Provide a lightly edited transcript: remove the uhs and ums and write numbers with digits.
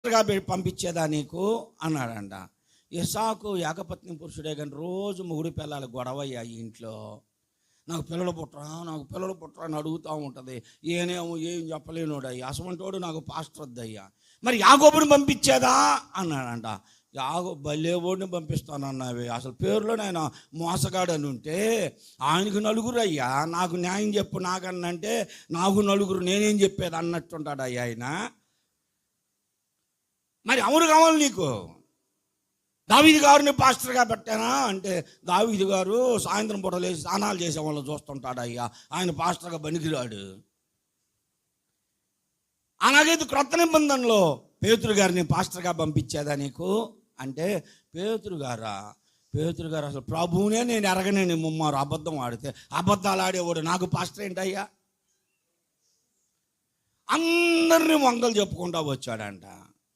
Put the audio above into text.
పంపించేదా నీకు అన్నాడంట. ఇస్సాకు ఏకపత్ని పురుషుడే కానీ రోజు మొగుడు పిల్లలు గొడవ అయ్యాయి ఇంట్లో. నాకు పిల్లలు పుట్టరా అని అడుగుతూ ఉంటుంది. ఏనేమో ఏం చెప్పలేనోడయ్యా, అసమంటోడు నాకు పాస్టర్ వద్దయ్యా. మరి యాకోబుని పంపించేదా అన్నాడంట. బల్లేవాడిని పంపిస్తానన్నావి, అసలు పేరులోనే ఆయన మోసగాడని ఉంటే ఆయనకు నలుగురు అయ్యా, నాకు న్యాయం చెప్పు నాకన్నంటే నాకు నలుగురు, నేనేం చెప్పేది అన్నట్టుంటాడు అయ్యా ఆయన. మరి ఎవరు కావాలి నీకు? దావీదు గారిని పాస్టర్గా పెట్టానా అంటే దావీదు గారు సాయంత్రం పూట లేచి స్నానాలు చేసే వాళ్ళని చూస్తుంటాడు అయ్యా, ఆయన పాస్టర్గా పనికిరాడు. అలాగైతే క్రొత్త నిబంధనలో పేతురు గారిని పాస్టర్గా పంపించేదా నీకు అంటే, పేతురు గారు అసలు ప్రభువునే నేను ఎరగనేని ముమ్మారు అబద్ధం ఆడితే అబద్ధాలు ఆడేవాడు నాకు పాస్టర్ ఏంటయ్యా? అందరినీ వంకలు చెప్పుకుంటూ వచ్చాడంట.